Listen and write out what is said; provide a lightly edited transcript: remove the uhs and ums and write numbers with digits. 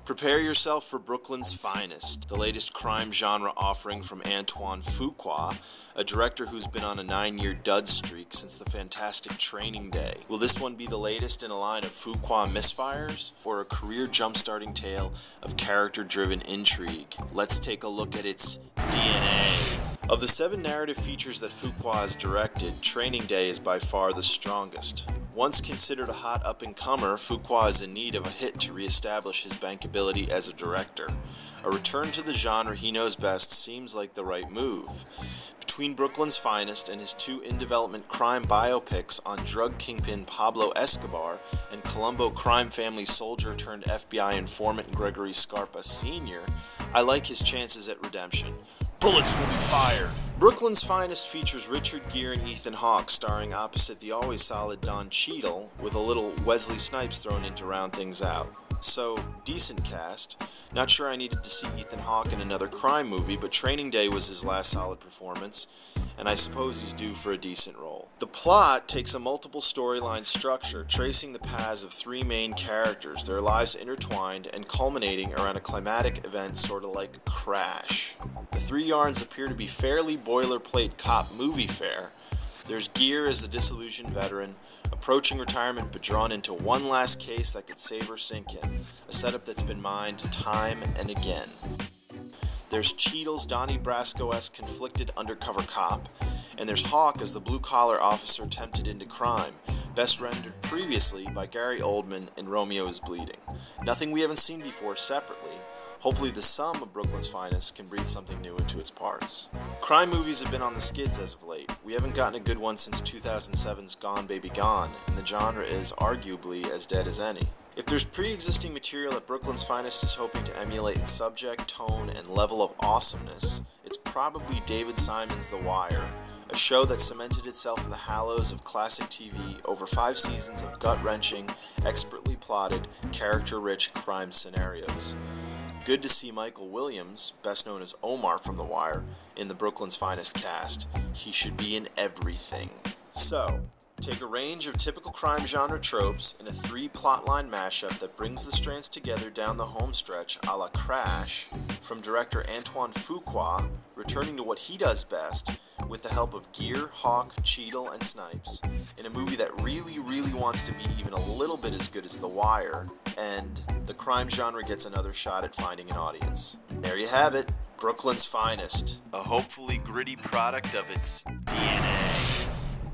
Prepare yourself for Brooklyn's finest, the latest crime genre offering from Antoine Fuqua, a director who's been on a 9-year dud streak since the fantastic Training Day. Will this one be the latest in a line of Fuqua misfires, or a career jump-starting tale of character-driven intrigue? Let's take a look at its DNA. Of the 7 narrative features that Fuqua has directed, Training Day is by far the strongest. Once considered a hot up-and-comer, Fuqua is in need of a hit to re-establish his bankability as a director. A return to the genre he knows best seems like the right move. Between Brooklyn's finest and his 2 in-development crime biopics on drug kingpin Pablo Escobar and Colombo crime family soldier turned FBI informant Gregory Scarpa Sr., I like his chances at redemption. Bullets will be fired. Brooklyn's Finest features Richard Gere and Ethan Hawke starring opposite the always solid Don Cheadle, with a little Wesley Snipes thrown in to round things out. So, decent cast. Not sure I needed to see Ethan Hawke in another crime movie, but Training Day was his last solid performance, and I suppose he's due for a decent role. The plot takes a multiple storyline structure, tracing the paths of 3 main characters, their lives intertwined and culminating around a climatic event sort of like Crash. The 3 yarns appear to be fairly boilerplate cop movie fare. There's Gere as the disillusioned veteran, approaching retirement but drawn into one last case that could save or sink him, a setup that's been mined time and again. There's Cheadle's Donnie Brasco-esque conflicted undercover cop, and there's Hawke as the blue-collar officer tempted into crime, best rendered previously by Gary Oldman in Romeo is Bleeding. Nothing we haven't seen before separately. Hopefully the sum of Brooklyn's Finest can breathe something new into its parts. Crime movies have been on the skids as of late. We haven't gotten a good one since 2007's Gone Baby Gone, and the genre is arguably as dead as any. If there's pre-existing material that Brooklyn's Finest is hoping to emulate in subject, tone, and level of awesomeness, it's probably David Simon's The Wire, a show that cemented itself in the hallows of classic TV over 5 seasons of gut-wrenching, expertly plotted, character-rich crime scenarios. Good to see Michael Williams, best known as Omar from The Wire, in the Brooklyn's Finest cast. He should be in everything. So, take a range of typical crime genre tropes in a 3 plotline mashup that brings the strands together down the home stretch a la Crash, from director Antoine Fuqua, returning to what he does best, with the help of Gere, Hawke, Cheadle, and Snipes, in a movie that really wants to be even a little bit as good as The Wire, and the crime genre gets another shot at finding an audience. There you have it, Brooklyn's Finest, a hopefully gritty product of its DNA.